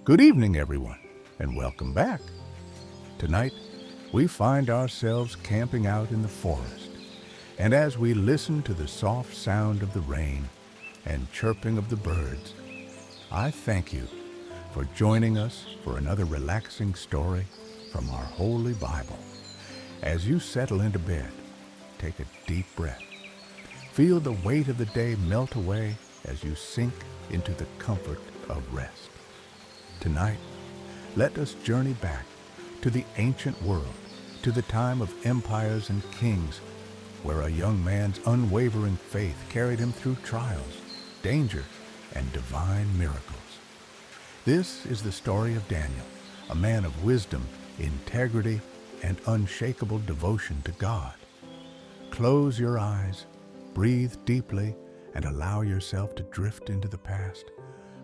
Good evening, everyone, and welcome back. Tonight, we find ourselves camping out in the forest, and as we listen to the soft sound of the rain and chirping of the birds, I thank you for joining us for another relaxing story from our Holy Bible. As you settle into bed, take a deep breath. Feel the weight of the day melt away as you sink into the comfort of rest. Tonight, let us journey back to the ancient world, to the time of empires and kings, where a young man's unwavering faith carried him through trials, danger, and divine miracles. This is the story of Daniel, a man of wisdom, integrity, and unshakable devotion to God. Close your eyes, breathe deeply, and allow yourself to drift into the past,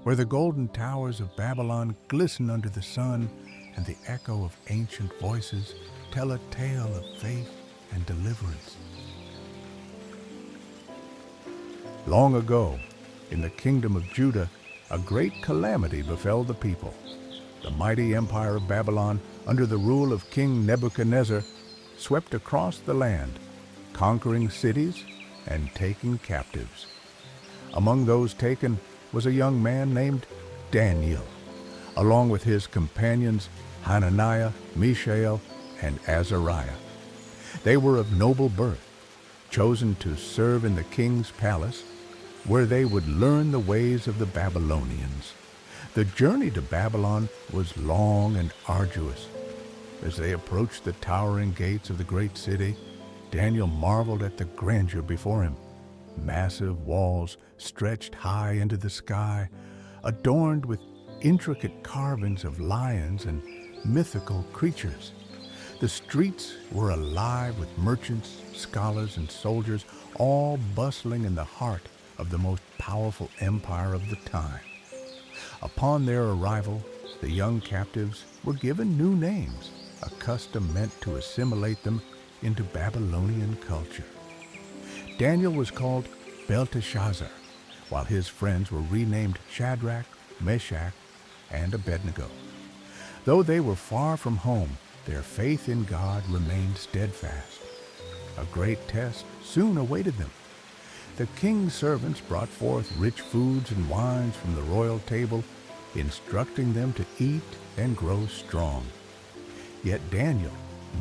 where the golden towers of Babylon glisten under the sun and the echo of ancient voices tell a tale of faith and deliverance. Long ago, in the kingdom of Judah, a great calamity befell the people. The mighty empire of Babylon, under the rule of King Nebuchadnezzar, swept across the land, conquering cities and taking captives. Among those taken was a young man named Daniel, along with his companions Hananiah, Mishael, and Azariah. They were of noble birth, chosen to serve in the king's palace, where they would learn the ways of the Babylonians. The journey to Babylon was long and arduous. As they approached the towering gates of the great city, Daniel marveled at the grandeur before him. Massive walls stretched high into the sky, adorned with intricate carvings of lions and mythical creatures. The streets were alive with merchants, scholars, and soldiers, all bustling in the heart of the most powerful empire of the time. Upon their arrival, the young captives were given new names, a custom meant to assimilate them into Babylonian culture. Daniel was called Belteshazzar, while his friends were renamed Shadrach, Meshach, and Abednego. Though they were far from home, their faith in God remained steadfast. A great test soon awaited them. The king's servants brought forth rich foods and wines from the royal table, instructing them to eat and grow strong. Yet Daniel,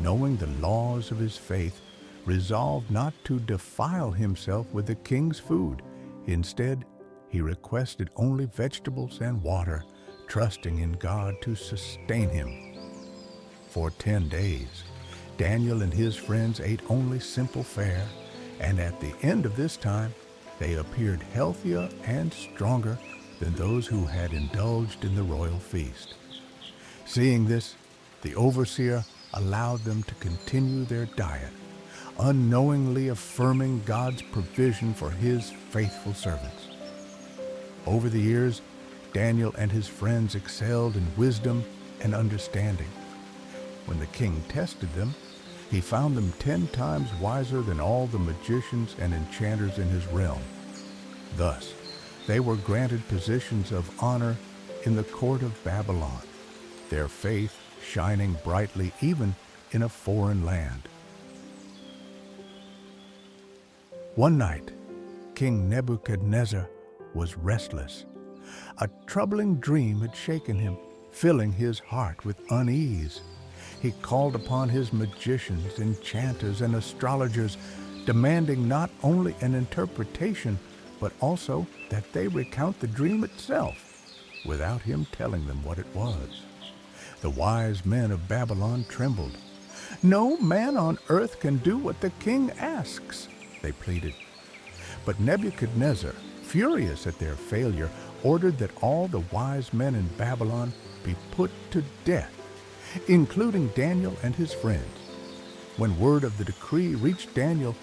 knowing the laws of his faith, resolved not to defile himself with the king's food. Instead, he requested only vegetables and water, trusting in God to sustain him. For 10 days, Daniel and his friends ate only simple fare, and at the end of this time, they appeared healthier and stronger than those who had indulged in the royal feast. Seeing this, the overseer allowed them to continue their diet, unknowingly affirming God's provision for his faithful servants. Over the years, Daniel and his friends excelled in wisdom and understanding. When the king tested them, he found them 10 times wiser than all the magicians and enchanters in his realm. Thus, they were granted positions of honor in the court of Babylon, their faith shining brightly even in a foreign land. One night, King Nebuchadnezzar was restless. A troubling dream had shaken him, filling his heart with unease. He called upon his magicians, enchanters, and astrologers, demanding not only an interpretation, but also that they recount the dream itself, without him telling them what it was. The wise men of Babylon trembled. "No man on earth can do what the king asks," they pleaded. But Nebuchadnezzar, furious at their failure, ordered that all the wise men in Babylon be put to death, including Daniel and his friends. When word of the decree reached Daniel,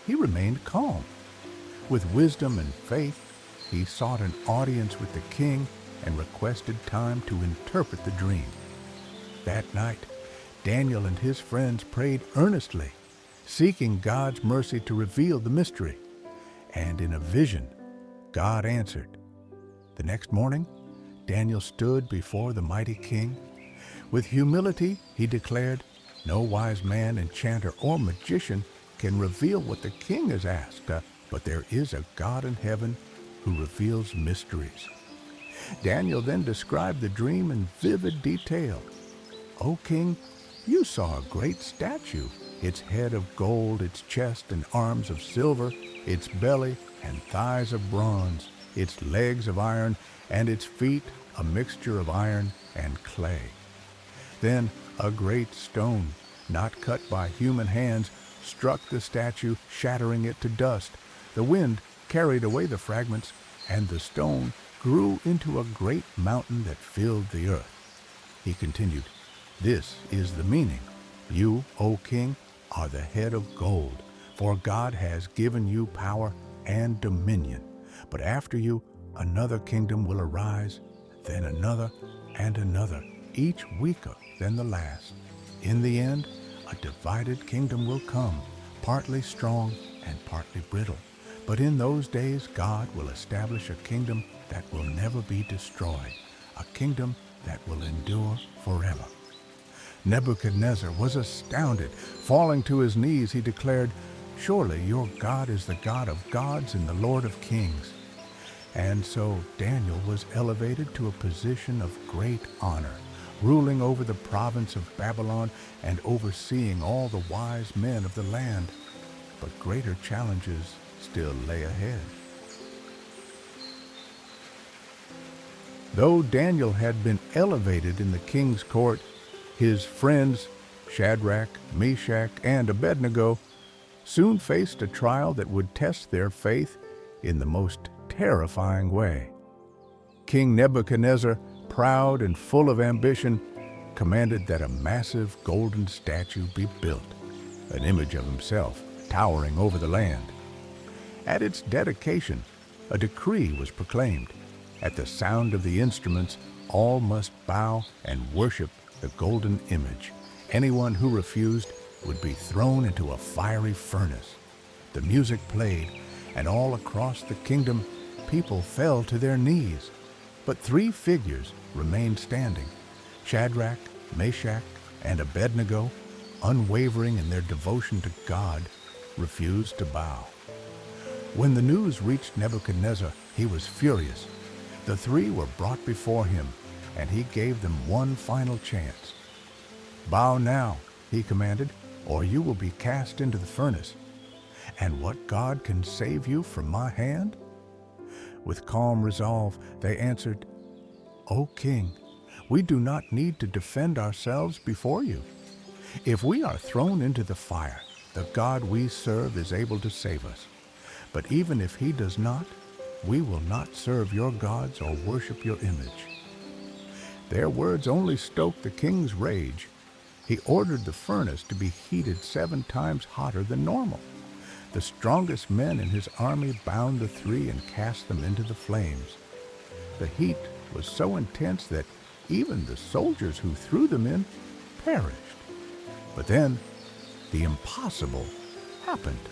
he remained calm. With wisdom and faith, he sought an audience with the king and requested time to interpret the dream. That night, Daniel and his friends prayed earnestly, seeking God's mercy to reveal the mystery. And in a vision, God answered. The next morning, Daniel stood before the mighty king. With humility, he declared, "No wise man, enchanter, or magician can reveal what the king has asked, but there is a God in heaven who reveals mysteries." Daniel then described the dream in vivid detail. "O king, you saw a great statue, its head of gold, its chest and arms of silver, its belly and thighs of bronze, its legs of iron, and its feet a mixture of iron and clay. Then a great stone, not cut by human hands, struck the statue, shattering it to dust. The wind carried away the fragments, and the stone grew into a great mountain that filled the earth." He continued, "This is the meaning. You, O king, are the head of gold, for God has given you power and dominion. But after you, another kingdom will arise, then another and another, each weaker than the last. In the end, a divided kingdom will come, partly strong and partly brittle. But in those days, God will establish a kingdom that will never be destroyed, a kingdom that will endure forever." Nebuchadnezzar was astounded. Falling to his knees, he declared, "Surely your God is the God of gods and the Lord of kings." And so Daniel was elevated to a position of great honor, ruling over the province of Babylon and overseeing all the wise men of the land. But greater challenges still lay ahead. Though Daniel had been elevated in the king's court, his friends, Shadrach, Meshach, and Abednego, soon faced a trial that would test their faith in the most terrifying way. King Nebuchadnezzar, proud and full of ambition, commanded that a massive golden statue be built, an image of himself towering over the land. At its dedication, a decree was proclaimed. At the sound of the instruments, all must bow and worship the golden image. Anyone who refused would be thrown into a fiery furnace. The music played, and all across the kingdom, people fell to their knees. But three figures remained standing: Shadrach, Meshach, and Abednego, unwavering in their devotion to God, refused to bow. When the news reached Nebuchadnezzar, he was furious. The three were brought before him, and he gave them one final chance. "Bow now," he commanded, "or you will be cast into the furnace. And what God can save you from my hand?" With calm resolve, they answered, "O king, we do not need to defend ourselves before you. If we are thrown into the fire, the God we serve is able to save us. But even if he does not, we will not serve your gods or worship your image." Their words only stoked the king's rage. He ordered the furnace to be heated 7 times hotter than normal. The strongest men in his army bound the three and cast them into the flames. The heat was so intense that even the soldiers who threw them in perished. But then, the impossible happened.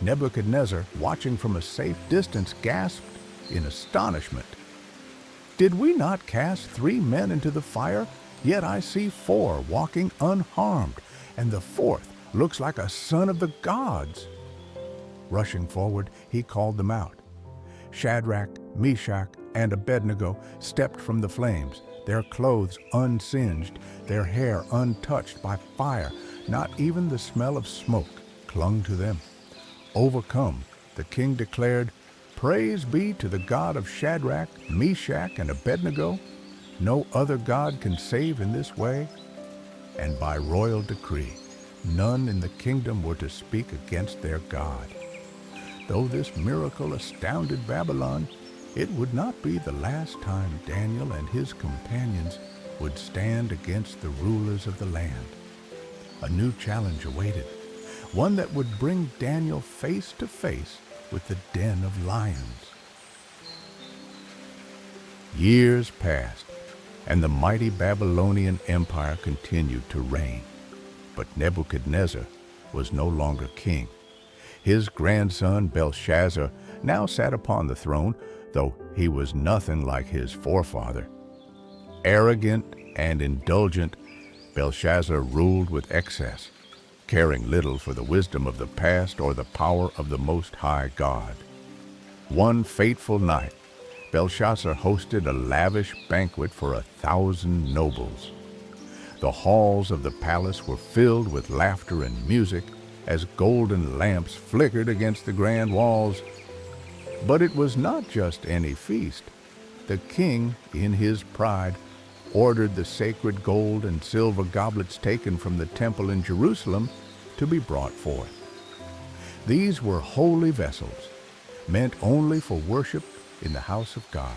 Nebuchadnezzar, watching from a safe distance, gasped in astonishment, "Did we not cast 3 men into the fire? Yet I see 4 walking unharmed, and the 4th looks like a son of the gods." Rushing forward, he called them out. Shadrach, Meshach, and Abednego stepped from the flames, their clothes unsinged, their hair untouched by fire. Not even the smell of smoke clung to them. Overcome, the king declared, "Praise be to the God of Shadrach, Meshach, and Abednego. No other God can save in this way." And by royal decree, none in the kingdom were to speak against their God. Though this miracle astounded Babylon, it would not be the last time Daniel and his companions would stand against the rulers of the land. A new challenge awaited, one that would bring Daniel face to face with the den of lions. Years passed, and the mighty Babylonian Empire continued to reign. But Nebuchadnezzar was no longer king. His grandson Belshazzar now sat upon the throne, though he was nothing like his forefather. Arrogant and indulgent, Belshazzar ruled with excess, caring little for the wisdom of the past or the power of the Most High God. One fateful night, Belshazzar hosted a lavish banquet for 1,000 nobles. The halls of the palace were filled with laughter and music as golden lamps flickered against the grand walls. But it was not just any feast. The king, in his pride, ordered the sacred gold and silver goblets taken from the temple in Jerusalem to be brought forth. These were holy vessels, meant only for worship in the house of God.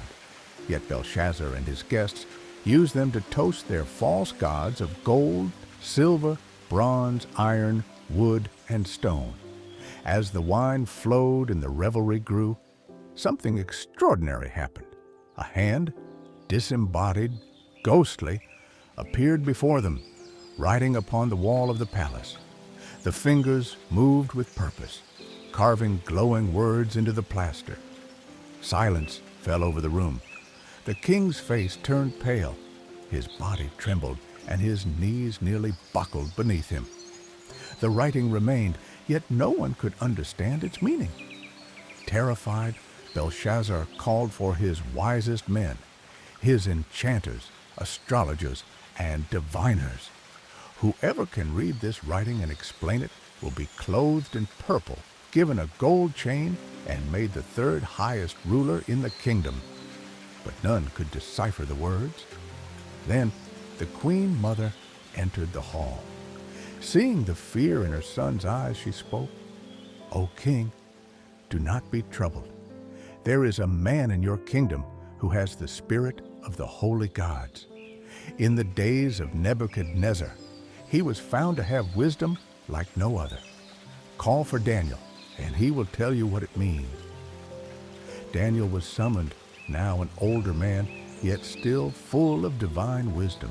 Yet Belshazzar and his guests used them to toast their false gods of gold, silver, bronze, iron, wood, and stone. As the wine flowed and the revelry grew, something extraordinary happened. A hand, disembodied, ghostly, appeared before them, writing upon the wall of the palace. The fingers moved with purpose, carving glowing words into the plaster. Silence fell over the room. The king's face turned pale, his body trembled, and his knees nearly buckled beneath him. The writing remained, yet no one could understand its meaning. Terrified, Belshazzar called for his wisest men, his enchanters, astrologers, and diviners. Whoever can read this writing and explain it will be clothed in purple, given a gold chain, and made the third highest ruler in the kingdom. But none could decipher the words. Then the queen mother entered the hall. Seeing the fear in her son's eyes, she spoke, "O king, do not be troubled. There is a man in your kingdom who has the spirit of the holy gods. In the days of Nebuchadnezzar, he was found to have wisdom like no other. Call for Daniel, and he will tell you what it means." Daniel was summoned, now an older man, yet still full of divine wisdom.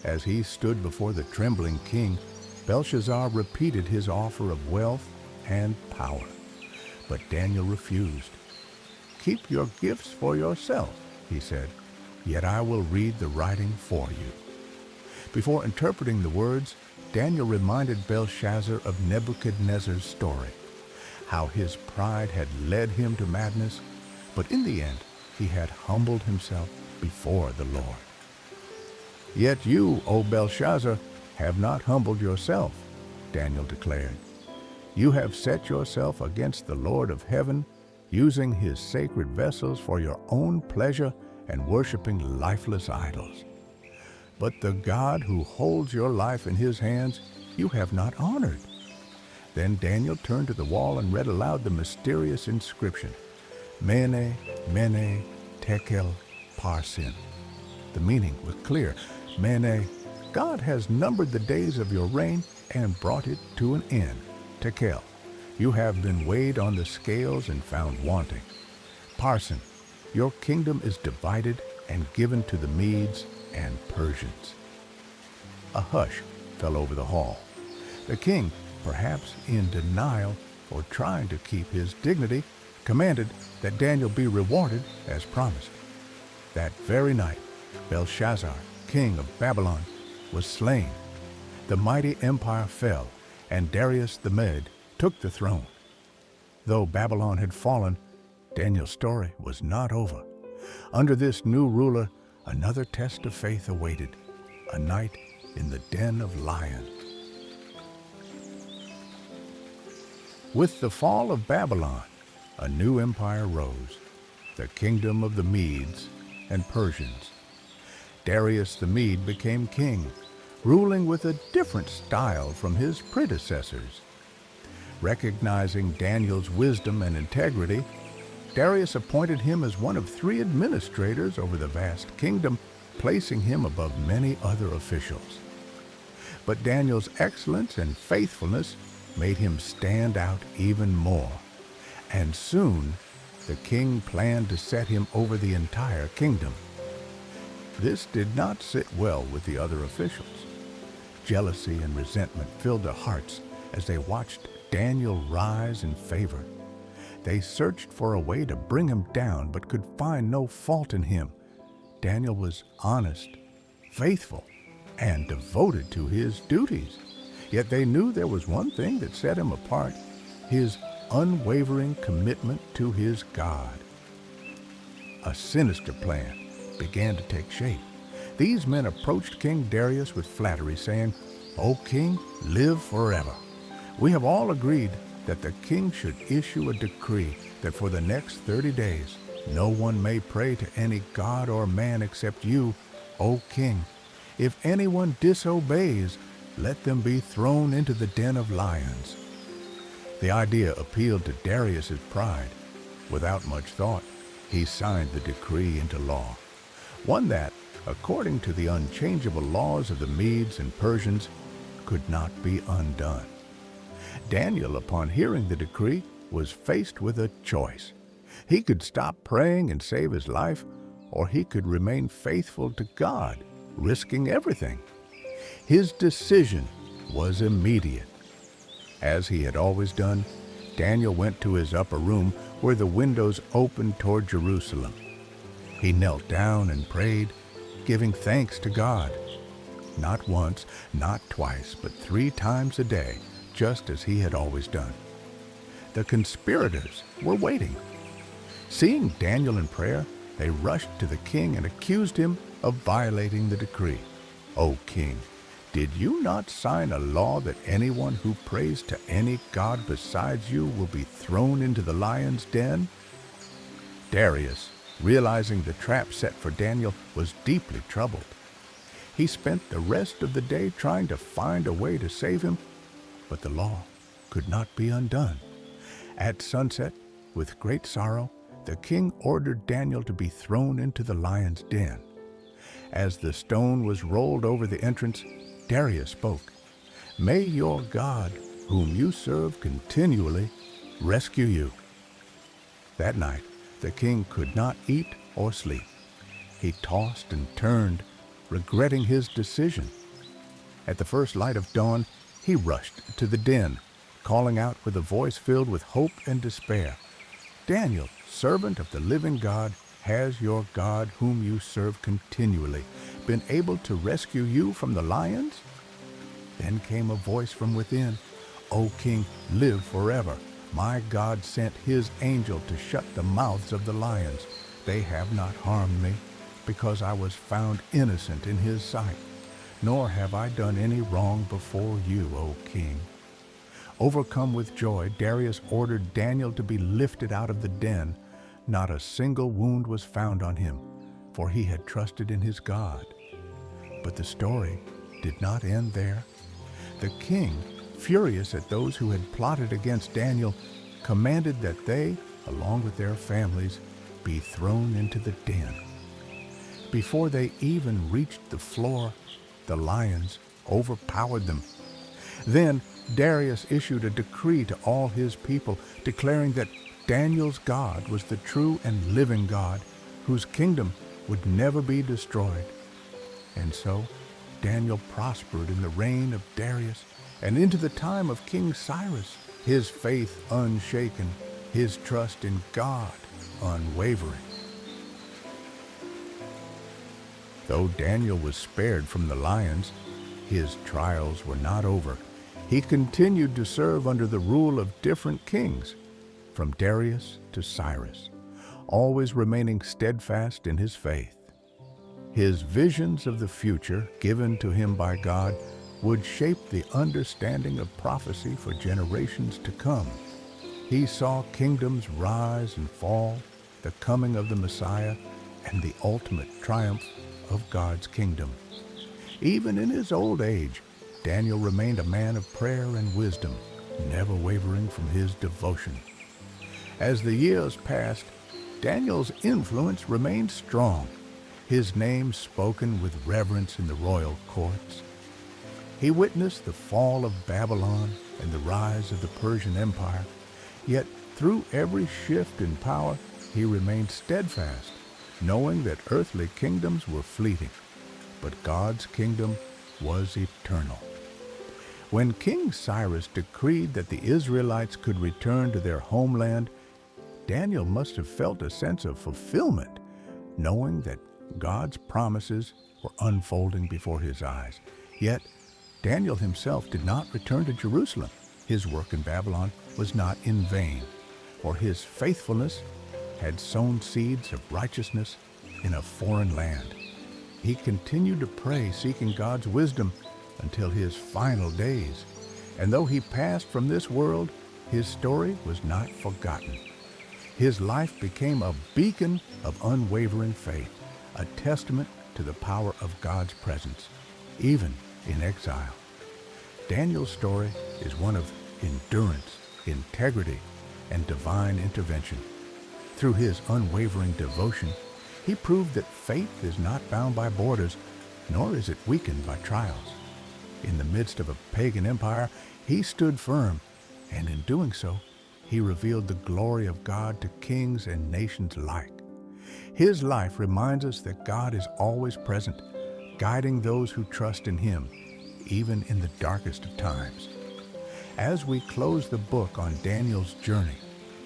As he stood before the trembling king, Belshazzar repeated his offer of wealth and power. But Daniel refused. "Keep your gifts for yourself," he said, "yet I will read the writing for you." Before interpreting the words, Daniel reminded Belshazzar of Nebuchadnezzar's story, how his pride had led him to madness, but in the end he had humbled himself before the Lord. "Yet you, O Belshazzar, have not humbled yourself," Daniel declared. "You have set yourself against the Lord of heaven, using his sacred vessels for your own pleasure and worshiping lifeless idols. But the God who holds your life in his hands you have not honored." Then Daniel turned to the wall and read aloud the mysterious inscription, "Mene, Mene, Tekel, Parsin." The meaning was clear. Mene, God has numbered the days of your reign and brought it to an end. Tekel, you have been weighed on the scales and found wanting. Parsin, your kingdom is divided and given to the Medes and Persians. A hush fell over the hall. The king, perhaps in denial or trying to keep his dignity, commanded that Daniel be rewarded as promised. That very night, Belshazzar, king of Babylon, was slain. The mighty empire fell, and Darius the Mede took the throne. Though Babylon had fallen, Daniel's story was not over. Under this new ruler, another test of faith awaited, a night in the den of lions. With the fall of Babylon, a new empire rose, the kingdom of the Medes and Persians. Darius the Mede became king, ruling with a different style from his predecessors. Recognizing Daniel's wisdom and integrity, Darius appointed him as one of 3 administrators over the vast kingdom, placing him above many other officials. But Daniel's excellence and faithfulness made him stand out even more, and soon the king planned to set him over the entire kingdom. This did not sit well with the other officials. Jealousy and resentment filled their hearts as they watched Daniel rise in favor. They searched for a way to bring him down, but could find no fault in him. Daniel was honest, faithful, and devoted to his duties. Yet they knew there was one thing that set him apart: his unwavering commitment to his God. A sinister plan began to take shape. These men approached King Darius with flattery, saying, "O king, live forever. We have all agreed that the king should issue a decree that for the next 30 days no one may pray to any god or man except you, O king. If anyone disobeys, let them be thrown into the den of lions." The idea appealed to Darius's pride. Without much thought, he signed the decree into law, one that, according to the unchangeable laws of the Medes and Persians, could not be undone. Daniel, upon hearing the decree, was faced with a choice. He could stop praying and save his life, or he could remain faithful to God, risking everything. His decision was immediate. As he had always done, Daniel went to his upper room where the windows opened toward Jerusalem. He knelt down and prayed, giving thanks to God. Not once, not twice, but 3 times a day, just as he had always done. The conspirators were waiting. Seeing Daniel in prayer, they rushed to the king and accused him of violating the decree. "O king, did you not sign a law that anyone who prays to any god besides you will be thrown into the lion's den?" Darius, realizing the trap set for Daniel, was deeply troubled. He spent the rest of the day trying to find a way to save him, but the law could not be undone. At sunset, with great sorrow, the king ordered Daniel to be thrown into the lion's den. As the stone was rolled over the entrance, Darius spoke, "May your God, whom you serve continually, rescue you." That night, the king could not eat or sleep. He tossed and turned, regretting his decision. At the first light of dawn, he rushed to the den, calling out with a voice filled with hope and despair, "Daniel, servant of the living God, has your God, whom you serve continually, been able to rescue you from the lions?" Then came a voice from within, "O king, live forever. My God sent his angel to shut the mouths of the lions. They have not harmed me, because I was found innocent in his sight. Nor have I done any wrong before you, O king." Overcome with joy, Darius ordered Daniel to be lifted out of the den. Not a single wound was found on him, for he had trusted in his God. But the story did not end there. The king, furious at those who had plotted against Daniel, commanded that they, along with their families, be thrown into the den. Before they even reached the floor, the lions overpowered them. Then Darius issued a decree to all his people, declaring that Daniel's God was the true and living God, whose kingdom would never be destroyed. And so Daniel prospered in the reign of Darius and into the time of King Cyrus, his faith unshaken, his trust in God unwavering. Though Daniel was spared from the lions, his trials were not over. He continued to serve under the rule of different kings, from Darius to Cyrus, always remaining steadfast in his faith. His visions of the future, given to him by God, would shape the understanding of prophecy for generations to come. He saw kingdoms rise and fall, the coming of the Messiah, and the ultimate triumph of God's kingdom. Even in his old age, Daniel remained a man of prayer and wisdom, never wavering from his devotion. As the years passed, Daniel's influence remained strong, his name spoken with reverence in the royal courts. He witnessed the fall of Babylon and the rise of the Persian Empire, yet through every shift in power, he remained steadfast, knowing that earthly kingdoms were fleeting, but God's kingdom was eternal. When King Cyrus decreed that the Israelites could return to their homeland, Daniel must have felt a sense of fulfillment, knowing that God's promises were unfolding before his eyes. Yet, Daniel himself did not return to Jerusalem. His work in Babylon was not in vain, for his faithfulness had sown seeds of righteousness in a foreign land. He continued to pray, seeking God's wisdom until his final days. And though he passed from this world, his story was not forgotten. His life became a beacon of unwavering faith, a testament to the power of God's presence, even in exile. Daniel's story is one of endurance, integrity, and divine intervention. Through his unwavering devotion, he proved that faith is not bound by borders, nor is it weakened by trials. In the midst of a pagan empire, he stood firm, and in doing so, he revealed the glory of God to kings and nations alike. His life reminds us that God is always present, guiding those who trust in him, even in the darkest of times. As we close the book on Daniel's journey,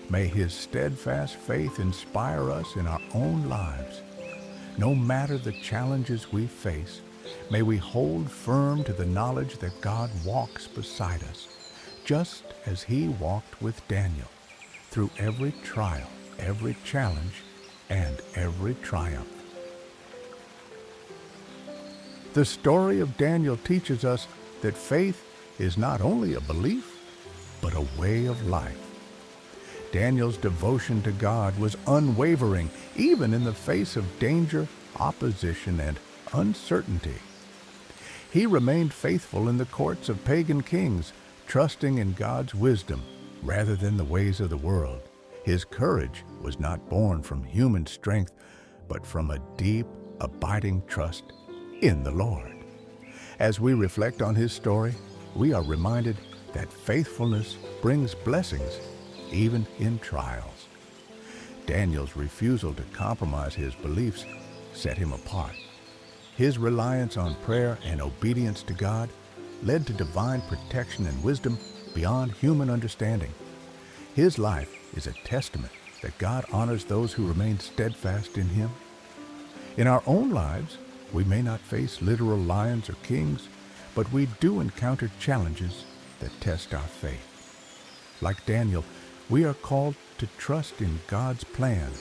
may his steadfast faith inspire us in our own lives. No matter the challenges we face, may we hold firm to the knowledge that God walks beside us, just as he walked with Daniel, through every trial, every challenge, and every triumph. The story of Daniel teaches us that faith is not only a belief, but a way of life. Daniel's devotion to God was unwavering, even in the face of danger, opposition, and uncertainty. He remained faithful in the courts of pagan kings, trusting in God's wisdom rather than the ways of the world. His courage was not born from human strength, but from a deep, abiding trust in the Lord. As we reflect on his story, we are reminded that faithfulness brings blessings, even in trials. Daniel's refusal to compromise his beliefs set him apart. His reliance on prayer and obedience to God led to divine protection and wisdom beyond human understanding. His life is a testament that God honors those who remain steadfast in him. In our own lives, we may not face literal lions or kings, but we do encounter challenges that test our faith. Like Daniel, we are called to trust in God's plan,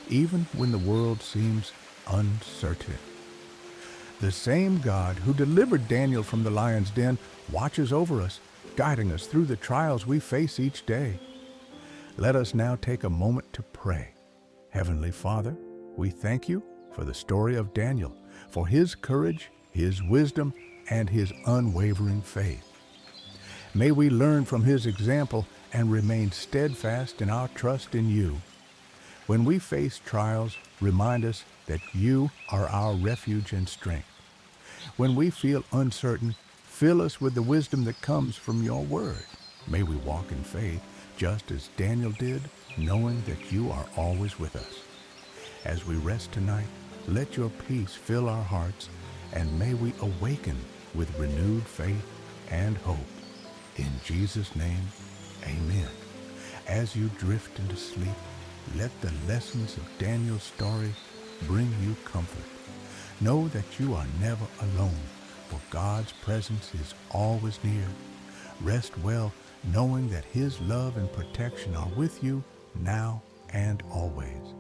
even when the world seems uncertain. The same God who delivered Daniel from the lion's den watches over us, guiding us through the trials we face each day. Let us now take a moment to pray. Heavenly Father, we thank you for the story of Daniel, for his courage, his wisdom, and his unwavering faith. May we learn from his example and remain steadfast in our trust in you. When we face trials, remind us that you are our refuge and strength. When we feel uncertain, fill us with the wisdom that comes from your word. May we walk in faith, just as Daniel did, knowing that you are always with us. As we rest tonight, let your peace fill our hearts, and may we awaken with renewed faith and hope. In Jesus' name, amen. As you drift into sleep, let the lessons of Daniel's story bring you comfort. Know that you are never alone, for God's presence is always near. Rest well, knowing that his love and protection are with you now and always.